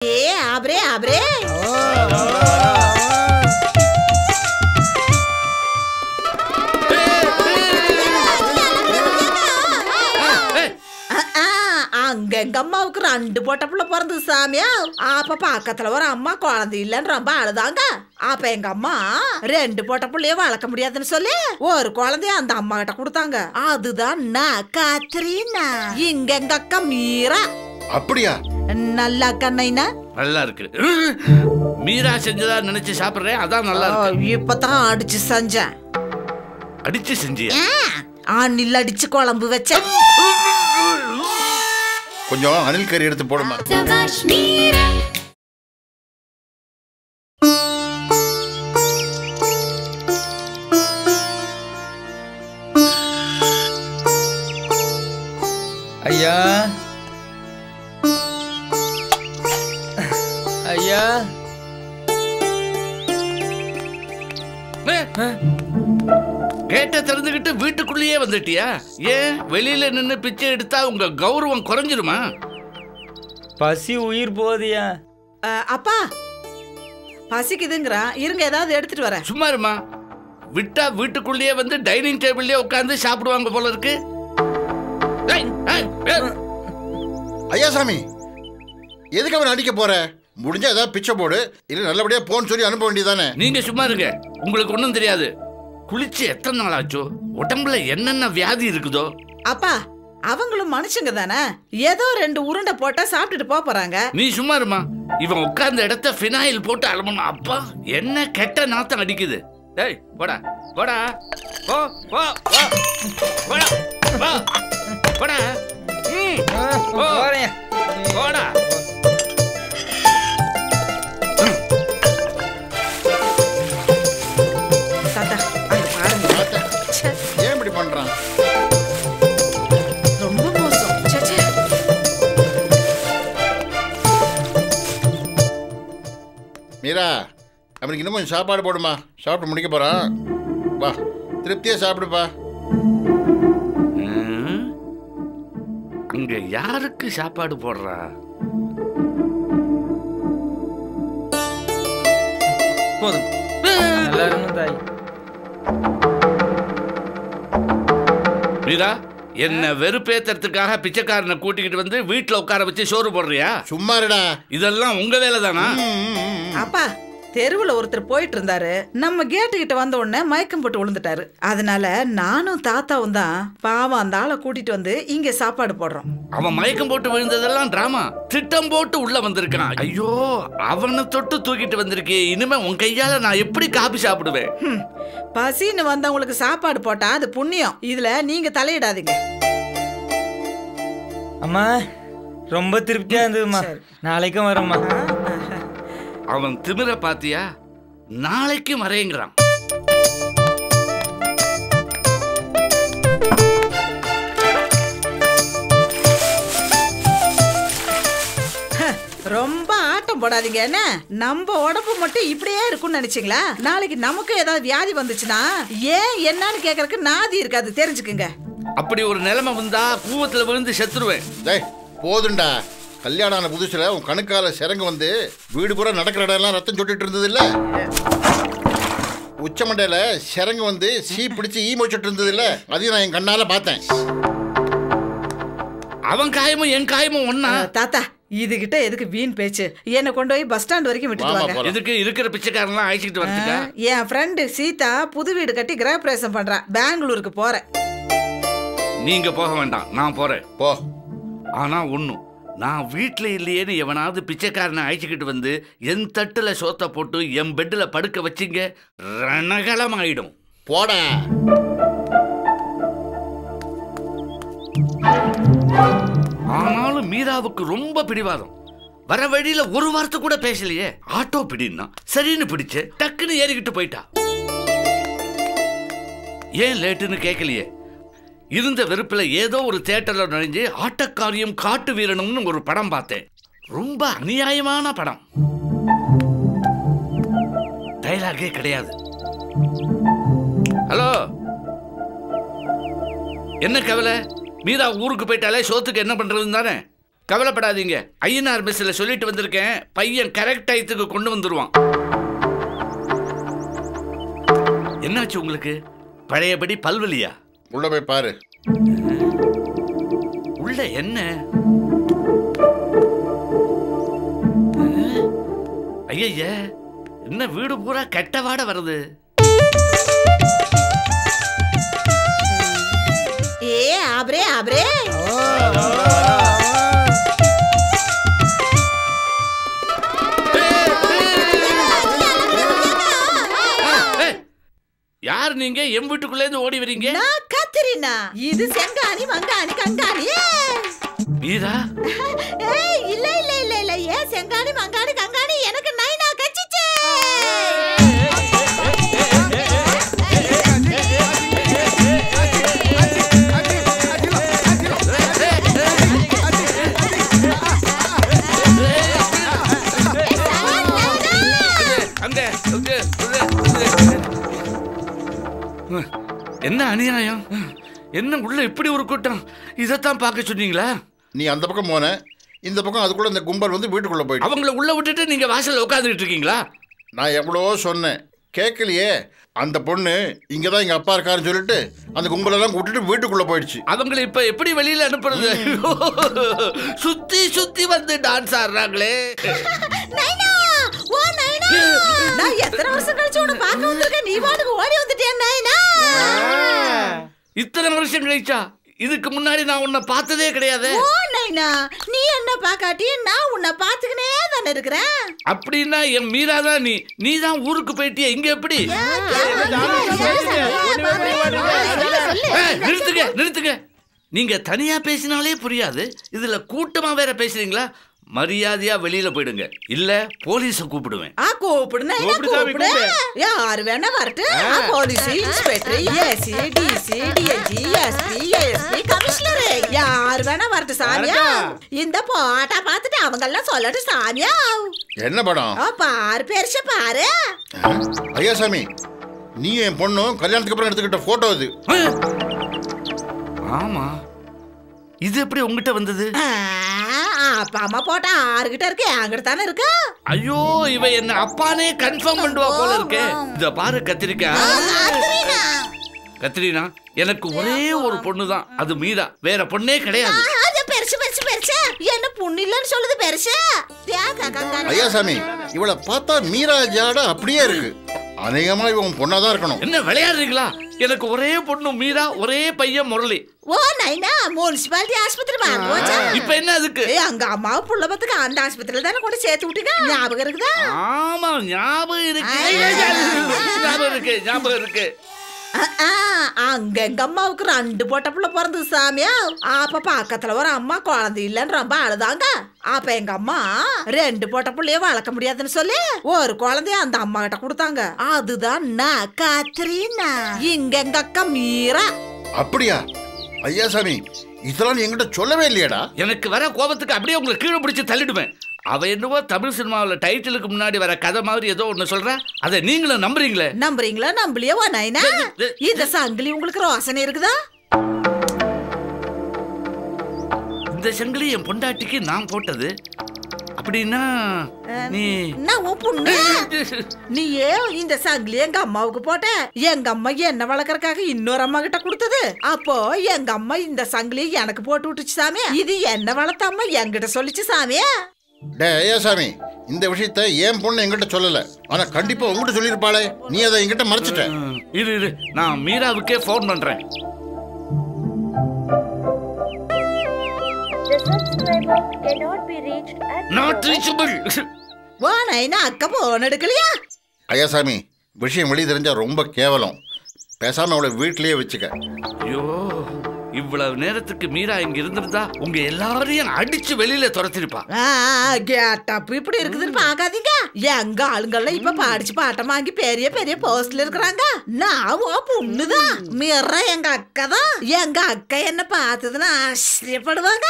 ए आबरे आबरे எங்க அம்மாவுக்கு 2 பொட்ட புள்ள பிறந்தது சாமியா. அப்ப பக்கத்துல ஒரு அம்மா குழந்தை இல்லன்னு ரொம்ப அழுதாங்க. அப்ப எங்க அம்மா 2 பொட்ட புள்ளைய வளர்க்க முடியாதுன்னு சொல்லி ஒரு குழந்தைய அந்த அம்மா கிட்ட கொடுத்தாங்க. அதுதான் நான் காத்ரீனா. இங்க எங்க அக்கா மீரா. அப்படியா? நல்லா கண்ணைனா நல்லா இருக்கு. மீரா செஞ்சதா நினைச்சு சாப்பிடுறேன். அதான் நல்லா இருக்கு. இப்பதான் அடிச்சு செஞ்சேன். அடிச்சு செஞ்சியா? ஆனில் அடிச்சு குழம்பு வச்சேன். கொஞ்சம் அணில் கறி எடுத்து போடுமா. ஐயா ஐயா கேட்ட திறந்துகிட்டு வீட்டுக்குள்ளேயே வந்துட்டியா? ஏன் வெளியில நின்னு பிச்சை எடுத்தா உங்க கௌரவம் குறைஞ்சிருமா? பசி உயிர் போதியா. அப்பா பசிக்குதுங்கிறான், இருங்க ஏதாவது எடுத்துட்டு வரேன். சும்மா இருமா. விட்டா வீட்டுக்குள்ளேயே வந்து டைனிங் டேபிள்லயே உட்கார்ந்து சாப்பிடுவாங்க போல இருக்கு. ஐயாசாமி, எதுக்கு அவன் அடிக்க போற? முடிஞ்சா ஏதாவது பிச்சை போடு, இல்ல நல்லபடியா போன்னு சொல்லி அனுப்ப வேண்டியதானே. நீங்க சும்மா இருங்க. உங்களுக்கு ஒண்ணும் தெரியாது. குளிச்சு எத்தனை நாள் ஆச்சோ? உடம்புல என்னென்ன வியாதி இருக்குதோ. அப்பா அவங்களும் மனுஷங்க தானே, ஏதோ 2 உருண்டை போட்டா சாப்பிட்டுட்டு போறாங்க. நீ சும்மா இருமா. இவன் உட்கார்ந்த இடத்த பினாயில் போட்டு அலமணும். அப்பா என்ன கெட்ட நாத்தம் அடிக்குது. டேய் போடா போடா போ போ போ போடா போ போடா போறேன் போடா. தாத்தா அங்க பாருங்க. ச்சே, ஏன் இப்படி பண்றான்? ரொம்ப மோசம். ச்சே, ச்சே. மீரா, அவனுக்கு இன்னும் கொஞ்சம் சாப்பாடு போடுமா. சாப்பிட்டு முடிக்க போறான். வா, திருப்தியா சாப்பிடுப்பா. அங்க யாருக்கு சாப்பாடு போடுறா? போதும். எல்லாரும் தாய். மீரா, என்ன வெறுப்பேத்துறதுக்காக பிச்சைக்காரனை கூட்டிக்கிட்டு வந்து வீட்டுல உட்கார வச்சு சோறு போடுறியா? சும்மா இருடா. இதெல்லாம் உங்க வேலை தானா? அப்பா தெருவுல ஒருத்தர் போயிட்டு இருந்தாரு. நம்ம கேட்டு கிட்ட வந்த உடனே மயக்கம் போட்டு விழுந்துட்டாரு. அதனால நானும் தாத்தாவும் தான் பாவம் அந்த ஆளை கூட்டிட்டு வந்து இங்க சாப்பாடு போடுறோம். அவன் மயக்கம் போட்டு விழுந்ததெல்லாம் டிராமா. திட்டம் போட்டு உள்ள வந்திருக்கான். ஐயோ, அவனை தொட்டு தூக்கிட்டு வந்திருக்கே. இனிமே உன் கையால நான் எப்படி காபி சாப்பிடுவேன்? பசின்னு வந்தவங்களுக்கு சாப்பாடு போட்டா அது புண்ணியம். இதுல நீங்க தலையிடாதீங்க. அம்மா ரொம்ப திருப்தியா இருந்ததுமா. நாளைக்கும் வரம்மா. அவன் திமிர பாத்தியா? நாளைக்கு மறைங்கிறான். ரொம்ப ஆட்டம் போடாதீங்க. என்ன நம்ம உடம்பு மட்டும் இப்படியே இருக்கும்னு நினைச்சீங்களா? நாளைக்கு நமக்கு ஏதாவது வியாதி வந்துச்சுன்னா ஏன் என்னன்னு கேக்குறதுக்கு நாதி இருக்காது, தெரிஞ்சுக்குங்க. அப்படி ஒரு நிலைமை வந்தா கூவத்துல விழுந்து செத்துருவேன். டேய் போதுண்டா. கல்யாணம் ஆன புதுசுல உன் கணுக்கால சிறங்கு வந்து வீடு பூரா நடக்கிற இடம் எல்லாம் ரத்தம் சொட்டிட்டு இருந்தது இல்ல? உச்சமண்டையில சிறங்கு வந்து சீ பிடிச்சு ஈ மொச்சிட்டு இருந்தது இல்ல? அதையும் நான் என் கண்ணால பார்த்தேன். அவன் காயமும் என் காயமும் ஒன்னா? தாத்தா இதுகிட்ட எதுக்கு வீண் பேச்சு? என்ன கொண்டு போய் பஸ் ஸ்டாண்ட் வரைக்கும் விட்டுட்டு வாங்க. எதுக்கு இருக்கிற பிச்சைக்காரன்லாம் அழைச்சிட்டு வரதுக்கா? என் ஃப்ரெண்டு சீதா புது வீடு கட்டி கிரகப்பிரவேசம் பண்றா. பெங்களூருக்கு போறேன். நீங்க போக வேண்டாம், நான் போறேன். போ. ஆனா ஒண்ணும், நான் வீட்டுல இல்லையேன்னு எவனாவது பிச்சைக்காரனை அழைச்சிக்கிட்டு வந்து என் தட்டுல சோத்த போட்டு என் பெட்ல படுக்க வச்சிங்க, ரணகலம் ஆயிடும். போட. ஆனாலும் மீராவுக்கு ரொம்ப பிடிவாதம். வர வழியில ஒரு வார்த்தை கூட பேசலையே. ஆட்டோ பிடின்னா சரின்னு பிடிச்சு டக்குன்னு ஏறிக்கிட்டு போயிட்டா. ஏன் லேட்டுன்னு கேட்கலையே. இருந்த வெறுப்புல ஏதோ ஒரு தியேட்டர்ல நுழைஞ்சு ஆட்டக்காரியம் காட்டு வீரனும்னு ஒரு படம் பார்த்தேன். ரொம்ப அநியாயமான படம். டைலாகே கிடையாது. ஹலோ, என்ன கவலை? மீரா ஊருக்கு போயிட்டாலே சோத்துக்கு என்ன பண்றதுன்னு தானே? கவலைப்படாதீங்க, ஐயனார் மெஸ்ல சொல்லிட்டு வந்திருக்கேன். பையன் கரெக்ட் டயத்துக்கு கொண்டு வந்துருவான். என்னாச்சு உங்களுக்கு? பழையபடி பல்வலியா? உள்ள போய் பாரு. உள்ள என்ன? ஐய, என்ன வீடு பூரா கெட்ட வாட வருது. ஏ ஆப்ரே ஆப்ரே, யார் நீங்க? என் வீட்டுக்குள்ள இருந்து ஓடி வரீங்க? நான் கத்திரினா. இது செங்காணி மங்காணி கங்காணி. மீரா? ஏய் இல்ல இல்ல இல்ல இல்ல, ஏ செங்காணி மங்காணி கங்காணி எனக்கு நைனா கச்சிச்சே. என்ன அநியாயம்? என்ன உள்ள இப்படி ஒரு கூட்டம்? இதைத்தான் பார்க்க சொன்னீங்களா? நீ அந்த பக்கம் போன, இந்த பக்கம் அதுக்குள்ள இந்த கும்பல் வந்து வீட்டுக்குள்ள போயிட்டு அவங்கள உள்ள விட்டுட்டு நீங்க வாசல்ல உட்காந்துட்டு இருக்கீங்களா? நான் எவ்வளவோ சொன்னேன், கேட்கலையே. அந்த பொண்ணு இங்கதான் எங்க அப்பா இருக்காருன்னு சொல்லிட்டு அந்த கும்பலெல்லாம் கூட்டிட்டு வீட்டுக்குள்ள போயிடுச்சு. அவங்களை இப்ப எப்படி வெளியில அனுப்புறது? சுத்தி சுத்தி வந்து டான்ஸ் ஆடுறாங்களே. நைனா, ஓ நைனா, நான் எத்தனை வருஷம் கழிச்சு உன்னை பார்க்க வந்திருக்கேன், நீ பாட்டுக்கு ஓடி வந்துட்டேன் நைனா. இத்தனை வருஷம் கழிச்சா? இதுக்கு முன்னாடி நான் உன்னை பார்த்ததே கிடையாது. ஓ நைனா, நீ என்ன பார்க்காட்டி நான் உன்னை பார்த்துக்கினே தானே இருக்கிறேன். அப்படின்னா என் மீரா தான் நீ. நீ தான் ஊருக்கு போயிட்டிய, இங்க எப்படி? நிறுத்துங்க நிறுத்துங்க. நீங்க தனியா பேசினாலே புரியாது, இதுல கூட்டமா வேற பேசுறீங்களா? மரியாதையா வெளியில போயிடுங்க, இல்ல போலீஸ கூப்பிடுவேன். கூப்பிடுனா கூப்பிடு, யாரு வேணா வரட்டு. போலீஸ், இன்ஸ்பெக்டர், ஏசி, டிசி, டிஎன்ஜி, எஸ்பி, ஏஎஸ்பி, கமிஷனர், யாரு வேணா வரட்டு சாமியா. இந்த போட்டா பார்த்துட்டு அவங்க எல்லாம் சொல்லட்டு சாமியா. என்ன படம்? பாரு பெருச பாரு. ஐயா சாமி, நீ என் பொண்ணும் கல்யாணத்துக்கு அப்புறம் எடுத்துக்கிட்ட போட்டோ இது. ஆமா, இது எப்படி உங்ககிட்ட வந்தது? அப்பா அம்மா போட்டா ஆறுகிட்ட இருக்கு, என்கிட்ட தானே இருக்கு. ஐயோ, இவ என்ன அப்பானே கன்ஃபார்ம் பண்ணுவா போல இருக்கே. இத பாரு கத்திரிக்காய். கத்திரினா, எனக்கு ஒரே ஒரு பொண்ணு தான், அது மீரா. வேற பொண்ணே கிடையாது. பெருசு பெருசு பெருசு என்ன பொண்ணு இல்லன்னு சொல்லுது பெருசு. ஐயா சாமி, இவளை பார்த்தா மீரா ஜாட அப்படியே இருக்கு. அநேகமா இவன் பொண்ணாதான் இருக்கணும். என்ன விளையாடுறீங்களா? எனக்கு ஒரே பொண்ணு மீரா, ஒரே பையன் முரளி. ஓ நைனா, முனிசிபாலிட்டி ஆஸ்பத்திரி வாங்க. இப்ப என்ன அதுக்கு? அங்க அம்மாவை புள்ள பத்துக்கு அந்த ஆஸ்பத்திரியில தானே கொண்டு சேர்த்து விட்டீங்க, ஞாபகம் இருக்குதா? ஆமா, ஞாபகம் இருக்கு. ஞாபகம் இருக்கு, ஞாபகம் இருக்கு. அங்க எங்க அம்மாவுக்கு 2 பொட்ட புள்ள பிறந்தது சாமியா. அப்ப பக்கத்துல ஒரு அம்மா குழந்தை இல்லன்னு ரொம்ப அழுதாங்க. அப்ப எங்க அம்மா 2 பொட்ட புள்ளைய வளர்க்க முடியாதுன்னு சொல்லி ஒரு குழந்தைய அந்த அம்மா கிட்ட கொடுத்தாங்க. அதுதான் நான் கத்ரீனா, இங்க எங்க அக்கா மீரா. அப்படியா? ஐயா சாமி, இதெல்லாம் என்கிட்ட சொல்லவே இல்லையாடா. எனக்கு வர கோபத்துக்கு அப்படியே உங்களை கீழே பிடிச்சி தள்ளிடுவேன். அவ என்னவோ தமிழ் சினிமாவில் டைட்டிலுக்கு முன்னாடி வர கதை மாதிரி ஏதோ ஒண்ணு சொல்ற, அதை நீங்களும் நம்புறீங்களே? நம்புறீங்களா நம்பலையோ நைனா? இந்த சங்கிலி உங்களுக்கு ரோசனை இருக்குதா? இந்த சங்கிலி என் பொண்டாட்டிக்கு நான் போட்டது. அப்படின்னா நீ நான் உன் பொண்ணு. நீயே இந்த சங்கிலி எங்க அம்மாவுக்கு போட்ட. எங்க அம்மா என்ன வளர்க்கறதுக்காக இன்னொரு அம்மா கிட்ட கொடுத்தது. அப்போ எங்க அம்மா இந்த சங்கிலி எனக்கு போட்டு விட்டுச்சு சாமி. இது என்ன வளர்த்த அம்மா என்கிட்ட சொல்லிச்சு சாமி. டே ஐயா சாமி, இந்த விஷயத்த என் பொண்ணு என்கிட்ட சொல்லல, ஆனா கண்டிப்பா உங்ககிட்ட சொல்லிருப்பாளே. நீ அதை என்கிட்ட மறைச்சிட்ட. இரு, நான் மீராவுக்கே போன் பண்றேன். Not reachable. வா நைனா, அக்கா போன் எடுக்கலையா? ஐயா சாமி, விஷயம் வெளியே தெரிஞ்சா ரொம்ப கேவலம். பேசாம அவளை வீட்லயே வச்சுக்க. ஐயோ, இவ்வளவு நேரத்துக்கு மீரா இங்க இருந்திருந்தா உங்க எல்லாரையும் அடிச்சு வெளியில துரத்திருப்பா. கேட்டப் இப்படி இருக்குதுன்னு பாக்காதீங்க. எங்க ஆளுங்கள்லாம் இப்ப பாடிச்சு பாட்டம் வாங்கி பெரிய பெரிய போஸ்ட்ல இருக்கிறாங்க. நான் பொண்ணுதான், மீரா எங்க அக்கா தான். எங்க அக்கா என்ன பார்த்ததுன்னு ஆச்சரியப்படுவாங்க.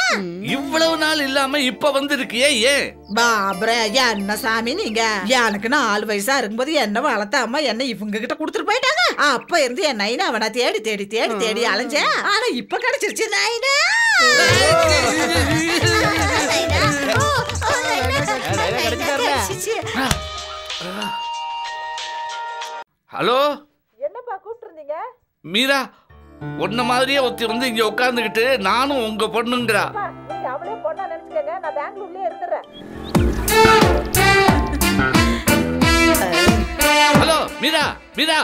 இவ்வளவு நாள் இல்லாம இப்ப வந்திருக்கியே, ஏன்? பாபரே, என்ன சாமி நீங்க? எனக்கு 4 வயசா இருக்கும்போது என்ன வளர்த்தாம என்ன இவங்க கிட்ட கொடுத்துட்டு போயிட்டாங்க. அப்ப இருந்து என் நைனா அவனை தேடி தேடி தேடி தேடி அலைஞ்சேன். ஆனா இப்ப கிடைச்சிருச்சு நைனா. ஹலோ, என்னப்பா கூப்பிட்டுருந்தீங்க? மீரா, உன்ன மாதிரியே ஒருத்தி வந்து இங்க உட்காந்துக்கிட்டு நானும் உங்க பொண்ணுங்கிறா. நீங்க அவளே பொண்ணா நினைச்சுக்கங்க, நான் பெங்களூர்லயே இருந்துறேன். ஹலோ மீரா, மீரா.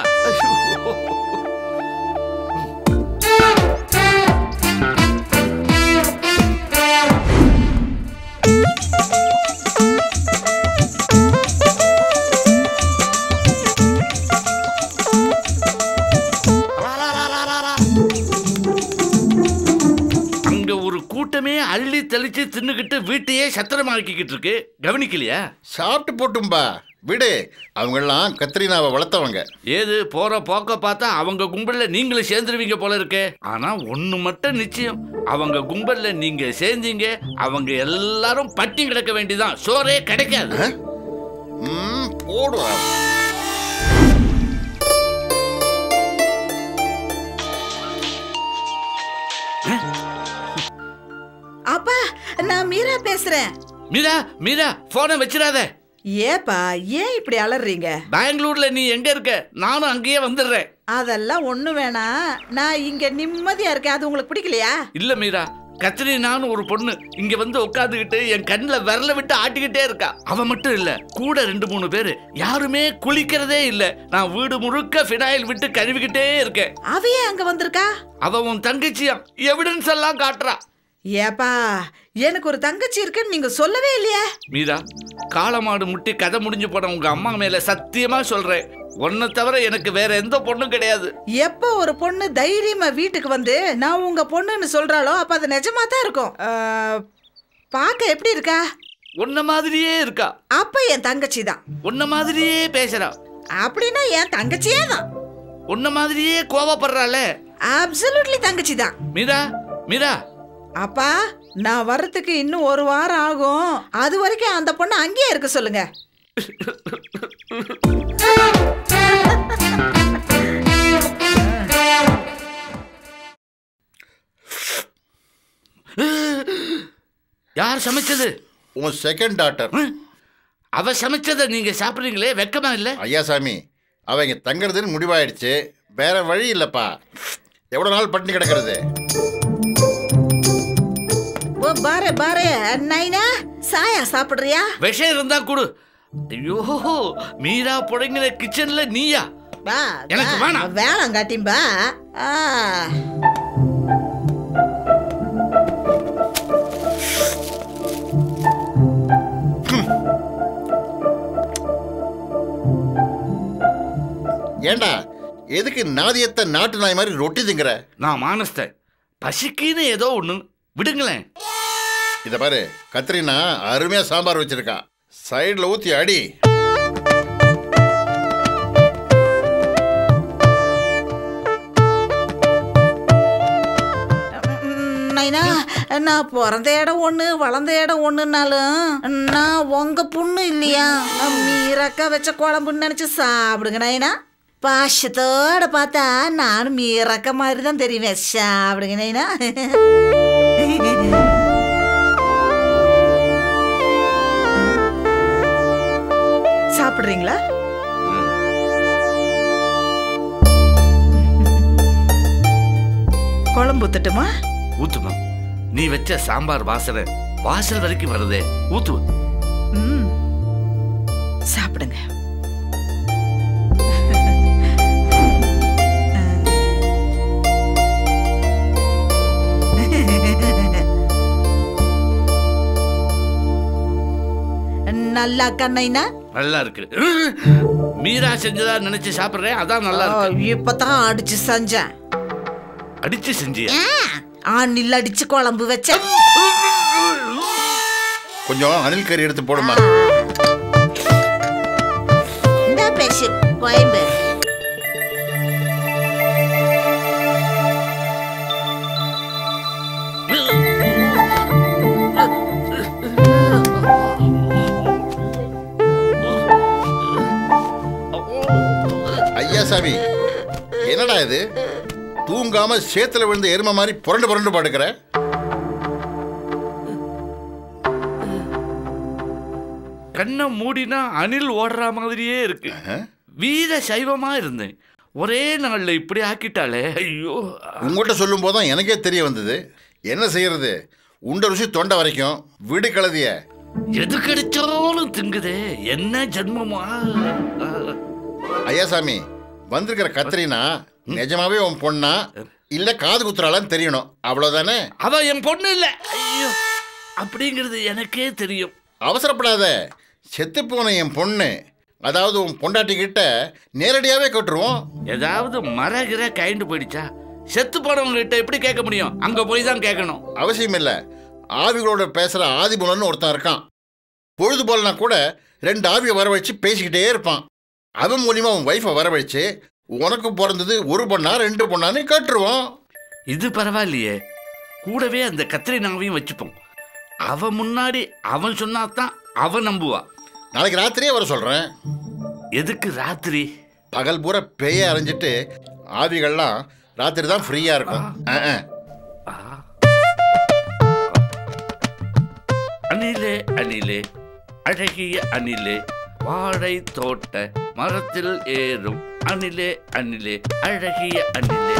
அங்க ஒரு கூட்டமே அள்ளி தெளிச்சு தின்னுக்கிட்டு வீட்டையே சத்திரமாக்கிக்கிட்டு இருக்கு, கவனிக்கலையா? சாப்பிட்டு போட்டும்பா விடு. அவங்கெல்லாம் கத்ரீனாவை வளர்த்தவங்க. ஏது போற போக்க பார்த்தா அவங்க கும்பல்ல நீங்களும் சேர்ந்துருவீங்க போல இருக்கு. ஆனா ஒண்ணு மட்டும் நிச்சயம், அவங்க கும்பல்ல நீங்க சேர்ந்தீங்க, அவங்க எல்லாரும் பட்டி கிடக்க வேண்டியதான், சோறே கிடைக்காது. போடுவா. அப்பா, நான் மீரா பேசுறேன். மீரா, மீரா, போனை வச்சிடாத. ஏப்பா, ஏன் இப்படி அலறீங்க? பெங்களூர்ல நீ எங்க இருக்க? நானும் அங்கேயே வந்துடுறேன். அதெல்லாம் ஒண்ணு வேணாம், நான் இங்க நிம்மதியா இருக்கேன். அது உங்களுக்கு பிடிக்கலையா? இல்ல மீரா, கத்ரீனான்னு ஒரு பொண்ணு இங்க வந்து உட்காந்துக்கிட்டு என் கண்ணுல விரல விட்டு ஆட்டிக்கிட்டே இருக்கா. அவ மட்டும் இல்ல, கூட 2-3 பேரு, யாருமே குளிக்கிறதே இல்ல. நான் வீடு முழுக்க ஃபினாயில் விட்டு கழுவிக்கிட்டே இருக்கேன். அவையே அங்க வந்திருக்கா? அவ உன் தங்கச்சியா, எவிடன்ஸ் எல்லாம் காட்டுறா. ஏப்பா, எனக்கு ஒரு தங்கச்சி இருக்குன்னு நீங்க சொல்லவே இல்லையா? மீரா, காளமாடு முட்டி கதை முடிஞ்சு போன உங்க அம்மா மேல சத்தியமா சொல்றேன், உன்னை தவிர எனக்கு வேற எந்த பொண்ணும் கிடையாது. எப்ப ஒரு பொண்ணு தைரியமா வீட்டுக்கு வந்து நான் உங்க பொண்ணுன்னு சொல்றாளோ அப்ப அது நிஜமா தான் இருக்கும். பாக்க எப்படி இருக்கா? உன்ன மாதிரியே இருக்கா. அப்ப என் தங்கச்சி தான். உன்ன மாதிரியே பேசுறா. அப்படின்னா என் தங்கச்சியே தான். உன்ன மாதிரியே கோவப்படுறாள. அப்சல்யூட்லி தங்கச்சி தான். மீரா, மீரா. அப்பா, நான் வர்றதுக்கு இன்னும் 1 வாரம் ஆகும். அது வரைக்கும் அந்த பொண்ணு அங்கேயே இருக்க சொல்லுங்க. யார் சமைச்சது? உன் செகண்ட் டாட்டர். அவ சமைச்சதை நீங்க சாப்பிடுறீங்களே, வெக்கமா இல்ல? ஐயாசாமி, அவங்க தங்குறதுன்னு முடிவாயிடுச்சு. வேற வழி இல்லப்பா. எவ்வளவு நாள் பட்டினி கிடக்கிறது? ஓ பாரு பாரு நைனா, சாயா சாப்பிடுறியா? விஷம் இருந்தா கொடு. ஐயோ, மீரா புடங்கின கிச்சன்ல நீயா? பா, எனக்கு வேணாம். வேணாங்காட்டிம்பா. ஏண்டா, எதுக்கு நாதியத்தை நாட்டு நாய் மாதிரி ரொட்டி திங்கிற? நான் மானஸ்தேன், பசிக்குன்னு ஏதோ ஒண்ணு விடுங்களேன். இத பாரு, கத்ரீனா அருமையா சாம்பார் வச்சிருக்கா. சைடுல ஊத்தி அடி. நைனா, நான் பிறந்த இடம் ஒண்ணு, வளர்ந்த இடம் ஒண்ணுனாலும் நான் உங்க பொண்ணு இல்லையா? மீரக்கா வச்ச குழம்புன்னு நினைச்சு சாப்பிடுங்க நைனா. பாஷத்தோட பார்த்தா நானும் மீரக்கா மாதிரி தான் தெரியுவேன். சாப்பிடுங்க நைனா. சாப்பிடுறீங்களா? குழம்பு ஊத்தட்டுமா? ஊத்துமா. நீ வச்ச சாம்பார் வாசனை வாசல் வரைக்கும் வருதே, ஊத்து. சாப்பிடுங்க. நல்லா கண்ணைனா? நல்லா இருக்கு. மீரா செஞ்சதா நினைச்சு சாப்பிடுறேன், அதான் நல்லா இருக்கு. இப்பதான் அடிச்சு செஞ்சேன். அடிச்சு செஞ்சியா? ஆனில் அடிச்சு குழம்பு வச்சேன். கொஞ்சம் அணில் கறி எடுத்து போடுமா. இந்த பேசி கோயம்பு. ஐயாசாமி, என்னடா இது? தூங்காம சேத்துல விழுந்த எருமை மாதிரி புரண்டு புரண்டு படுக்கிற. கண்ணை மூடினா அணில் ஓடுற மாதிரியே இருக்கு. வீர சைவமா இருந்தேன், ஒரே நாள்ல இப்படி ஆக்கிட்டாலே. ஐயோ, உங்கள்கிட்ட சொல்லும் போதுதான் எனக்கே தெரிய வந்தது. என்ன செய்யறது, உண்ட ருசி தொண்டை வரைக்கும். விடு கழுதிய. எது கிடைச்சாலும் திங்குதே, என்ன ஜென்மமா. ஐயாசாமி, வந்திருக்கிற கத்திரினா நிஜமாவே உன் பொண்ணா இல்ல காது குத்துறாளான்னு தெரியணும், அவ்வளவுதானே? அவ என் பொண்ணு இல்ல. ஐயோ, அப்படிங்கிறது எனக்கே தெரியும். அவசரப்படாத. செத்து போன என் பொண்ணு, அதாவது உன் பொண்டாட்டி கிட்ட நேரடியாவே கேட்டுருவோம். ஏதாவது மரகிற கைண்டு போயிடுச்சா? செத்து போனவங்க கிட்ட எப்படி கேட்க முடியும்? அங்க போய் தான் கேட்கணும். அவசியம் இல்ல. ஆவிகளோட பேசுற ஆதிபுலன்னு ஒருத்தன் இருக்கான். பொழுது போலனா கூட 2 ஆவியை வரவழைச்சு பேசிக்கிட்டே இருப்பான். அவன் மூலியமா உன் ஒய்ஃபை வரவழைச்சு உனக்கு பிறந்தது 1 பொண்ணா 2 பொண்ணான்னு கேட்டுருவோம். இது பரவாயில்லையே. கூடவே அந்த கத்திரினாவையும் வச்சுப்போம். அவன் முன்னாடி அவன் சொன்னாதான் அவன் நம்புவா. நாளைக்கு ராத்திரியே வர சொல்றேன். எதுக்கு ராத்திரி? பகல் பூரா பேய அரைஞ்சிட்டு ஆவிகள்லாம் ராத்திரி தான் ஃப்ரீயா இருக்கும். அணிலே அணிலே, அழகிய அணிலே, வாழை தோட்ட மரத்தில் ஏறும் அணிலே அணிலே, அழகிய அணிலே.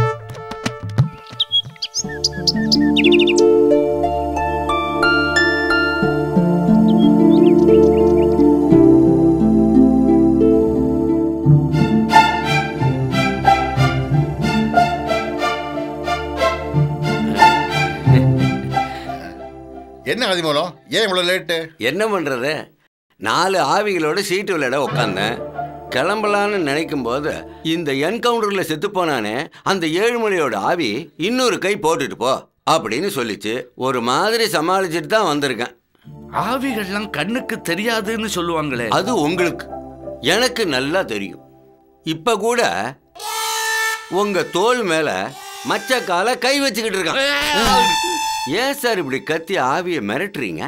என்ன ஆதிமூலம், ஏன் இவ்வளவு லேட்டு? என்ன பண்றது, 4 ஆவிகளோட சீட்டு விளையாட உட்காந்தேன். கிளம்பலான்னு நினைக்கும் போது இந்த என்கவுண்டர்ல செத்து போனானே அந்த ஏழுமலையோட ஆவி இன்னொரு கை போட்டுட்டு போ அப்படின்னு சொல்லிச்சு. ஒரு மாதிரி சமாளிச்சுட்டு தான் வந்திருக்கேன். ஆவிகள்லாம் கண்ணுக்கு தெரியாதுன்னு சொல்லுவாங்களே, அது உங்களுக்கு, எனக்கு நல்லா தெரியும். இப்ப கூட உங்க தோல் மேல மச்ச கால கை வச்சுக்கிட்டு இருக்கான். ஏன் சார் இப்படி கத்தி ஆவியை மிரட்டுறீங்க?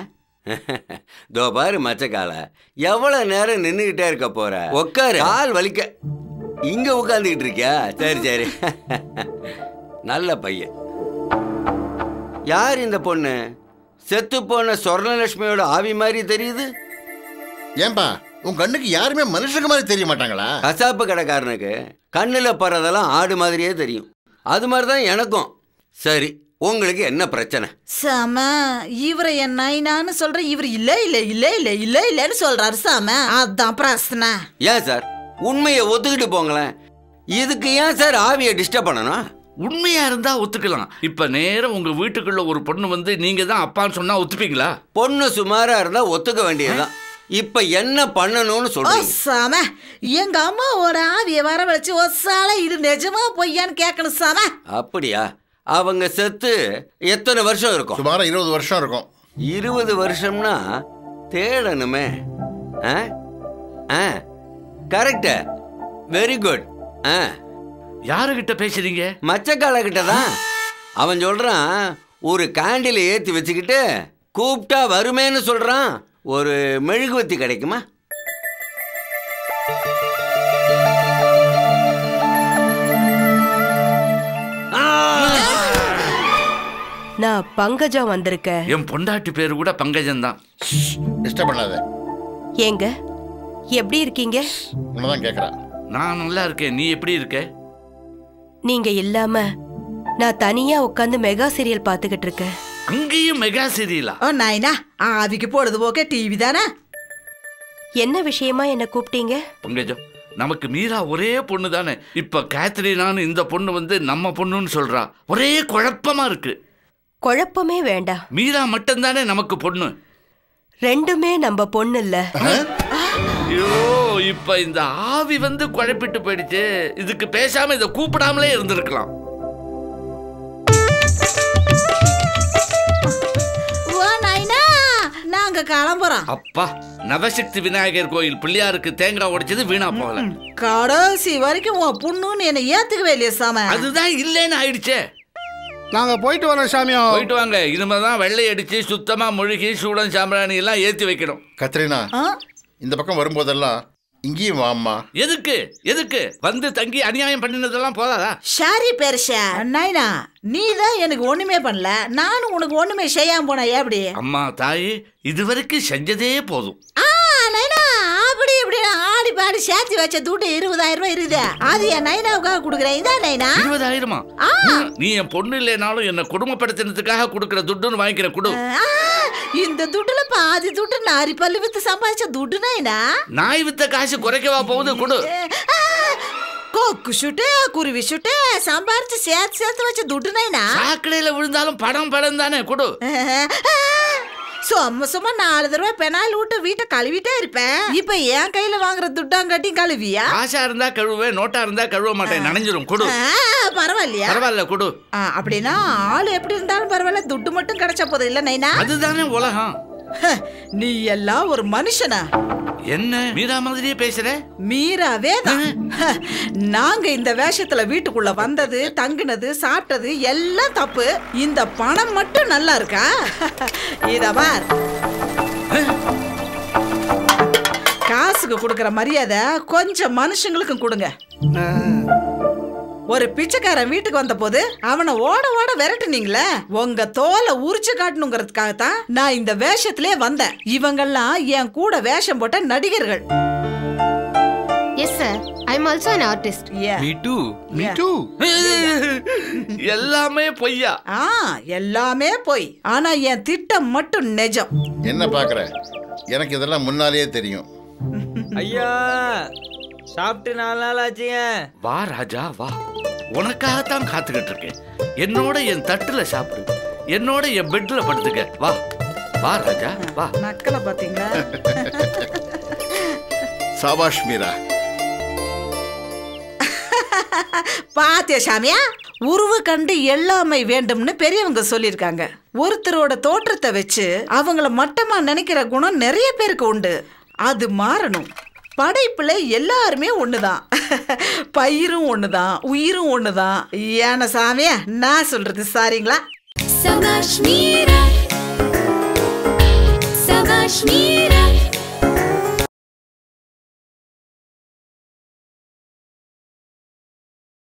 தோ பாரு மச்சக்கால, எவ்வளவு நேரம் நின்றுகிட்டே இருக்க போற? உட்காரு, கால் வலிக்க. இங்க உட்காந்துக்கிட்டு இருக்கியா? சரி சரி, நல்ல பையன். யார் இந்த பொண்ணு? செத்து போன சொர்ணலட்சுமியோட ஆவி மாதிரி தெரியுது. ஏன்பா, உன் கண்ணுக்கு யாருமே மனுஷங்க மாதிரி தெரிய மாட்டாங்களா? கசாப்பு கடைக்காரனுக்கு கண்ணுல பறதெல்லாம் ஆடு மாதிரியே தெரியும். அது மாதிரிதான் எனக்கும். சரி, உங்களுக்கு என்ன பிரச்சனை? சாம, இவரை என்ன நான்னு சொல்ற, இவர் இல்ல இல்ல இல்ல இல்ல இல்ல இல்லன்னு சொல்றாரு சாம. அதான் பிரச்சனை. ஏன் சார், உண்மையை ஒத்துக்கிட்டு போங்களேன். இதுக்கு ஏன் சார் ஆவியை டிஸ்டர்ப் பண்ணணும்? உண்மையா இருந்தா ஒத்துக்கலாம். இப்ப நேரம் உங்க வீட்டுக்குள்ள ஒரு பொண்ணு வந்து நீங்க தான் அப்பான்னு சொன்னா ஒத்துப்பீங்களா? பொண்ணு சுமாரா இருந்தா ஒத்துக்க வேண்டியதுதான். இப்ப என்ன பண்ணணும்னு சொல்றீங்க? சாம, எங்க அம்மாவோட ஆவியை வரவழைச்சு ஒசால இது நிஜமா பொய்யான்னு கேட்கணும் சாம. அப்படியா? அவங்க செத்து எத்தனை வருஷம் இருக்கும்? சுமாரா 20 வருஷம் இருக்கும். 20 வருஷம்னா தேடணுமே. Correct, very good. யாருகிட்ட பேசுறீங்க? மச்சக்கால கிட்ட தான். அவன் சொல்றான், ஒரு கேண்டில் ஏத்தி வச்சுக்கிட்டு கூப்பிட்டா வருமேன்னு சொல்றான். ஒரு மெழுகுவத்தி கிடைக்குமா? நான் பங்கஜா வந்திருக்கேன். என் பொண்டாட்டி பேரு கூட பங்கஜம் தான். டிஸ்டர்ப் பண்ணாத. ஏங்க, எப்படி இருக்கீங்க? உன்னதான் கேக்குறா. நான் நல்லா இருக்கேன், நீ எப்படி இருக்க? நீங்க இல்லாம நான் தனியா உட்காந்து மெகா சீரியல் பாத்துக்கிட்டு இருக்கேன். அங்கேயும் மெகா சீரியலா? ஓ நாயினா, ஆவிக்கு பொழுதுபோக்கே டிவி தானே. என்ன விஷயமா என்ன கூப்பிட்டீங்க? பங்கஜம், நமக்கு மீரா ஒரே பொண்ணு தானே. இப்ப கேத்ரினான்னு இந்த பொண்ணு வந்து நம்ம பொண்ணுன்னு சொல்றா. ஒரே குழப்பமா இருக்கு. குழப்பமே வேண்டாம். மீரா மட்டும் தானே நமக்கு பொண்ணு. ரெண்டுமே நம்ம பொண்ணு இல்ல. ஐயோ, இப்ப இந்த ஆவி வந்து குழப்பிட்டு போயிடுச்சு. இதுக்கு பேசாம இதை கூப்பிடாமலே இருந்திருக்கலாம். ஓ நாயினா, நாங்க கிளம்புறோம். அப்பா, நவசக்தி விநாயகர் கோயில் பிள்ளையாருக்கு தேங்காய் உடைச்சது வீணா போகல. கடைசி வரைக்கும் உன் பொண்ணுன்னு என்னை ஏத்துக்கவே இல்லையா சாம? அதுதான் இல்லைன்னு ஆயிடுச்சே. நாங்க போயிட்டு வரோம் சாமியா. போயிட்டு வாங்க. இனிமேதான் வெள்ளை அடிச்சு சுத்தமா முழுகி சூடம் சாம்பிராணி எல்லாம் ஏத்தி வைக்கணும். கத்ரீனா, இந்த பக்கம் வரும்போதெல்லாம் இங்கேயும் வாம்மா. எதுக்கு எதுக்கு வந்து தங்கி அநியாயம் பண்ணினதெல்லாம் போதாதா? சரி பெருசா நைனா, நீ தான் எனக்கு ஒண்ணுமே பண்ணல, நானும் உனக்கு ஒண்ணுமே செய்யாம போனா எப்படி? அம்மா தாயி இதுவரைக்கும் செஞ்சதே போதும். நைனா, அப்படி இப்படி ஆடி பாடி சேர்த்து வச்ச துட்டு 20,000 ரூபாய் இருக்குது. அது என் நைனாவுக்காக கொடுக்குறேன். இதான் நைனா. 20,000மா? நீ என் பொண்ணு இல்லைனாலும் என்ன குடும்பப்படுத்தினதுக்காக கொடுக்குற துட்டுன்னு வாங்கிக்கிற குடு. இந்த துட்டுல பாதி துட்டு நாரி பல்லு வித்து சம்பாதிச்ச துட்டு நைனா. நாய் வித்த காசு குறைக்கவா போகுது? குடு. கொக்கு சுட்டு குருவி சுட்டு சம்பாரிச்சு சேர்த்து வச்ச துட்டு நைனா. சாக்கடையில விழுந்தாலும் படம் தானே. குடு. சும்மா 4 தடவை பெனாயில் விட்டு வீட்டை கழுவிட்டே இருப்பேன். இப்ப என் கையில வாங்குற துட்டாங்கட்டி கழுவியா? காசா இருந்தா கழுவேன், நோட்டா இருந்தா கழுவ மாட்டேன். நனைஞ்சிரும். குடு. பரவாயில்லையா? பரவாயில்ல குடு. அப்படின்னா ஆளு எப்படி இருந்தாலும் பரவாயில்ல, துட்டு மட்டும் கிடைச்ச போதும் இல்ல நைனா? அதுதானே உலகம். நீ எல்லாம் ஒரு மனுஷனா? என்ன மீரா மாதிரியே பேசுற? மீராவே தான். நாங்க இந்த வேஷத்துல வீட்டுக்குள்ள வந்தது, தங்குனது, சாப்பிட்டது எல்லாம் தப்பு. இந்த பணம் மட்டும் நல்லா இருக்கா? இத பார், காசுக்கு கொடுக்கற மரியாதை கொஞ்சம் மனுஷங்களுக்கும் கொடுங்க. ஒரு பிச்சைக்காரன் வீட்டுக்கு வந்த போது அவனை ஓட ஓட விரட்டுனீங்களே, உங்க தோலை உரிச்சு காட்டணுங்கிறதுக்காகத்தான் நான் இந்த வேஷத்திலே வந்தேன். இவங்கெல்லாம் என் கூட வேஷம் போட்ட நடிகர்கள். Yes sir, I am also an artist. Yeah. Me too. Me too. எல்லாமே பொய்யா? எல்லாமே போய். ஆனா என் திட்டம் மட்டும் நிஜம். என்ன பாக்குற? எனக்கு இதெல்லாம் முன்னாலேயே தெரியும். ஐயா, சாப்பிட்டு 4 நாள் ஆச்சுங்க. வா ராஜா வா, உனக்காகத்தான் காத்துக்கிட்டு இருக்கேன். என்னோட என் தட்டுல சாப்பிடு, என்னோட என் பெட்ல படுத்துக்க. வா வா ராஜா வா. நக்கல பாத்தீங்களா? சாபாஷ் மீரா. பாத்தியா சாமியா, உருவு கண்டு எல்லாமை வேண்டும்னு பெரியவங்க சொல்லியிருக்காங்க. ஒருத்தரோட தோற்றத்தை வச்சு அவங்கள மட்டமா நினைக்கிற குணம் நிறைய பேருக்கு உண்டு. அது மாறணும். படைப்புல எல்லாருமே ஒண்ணுதான். பயிரும் ஒண்ணுதான், உயிரும் ஒண்ணுதான். ஏன சாமியா நான் சொல்றது சாரிங்களா? சபாஷ் மீரா, சபாஷ் மீரா.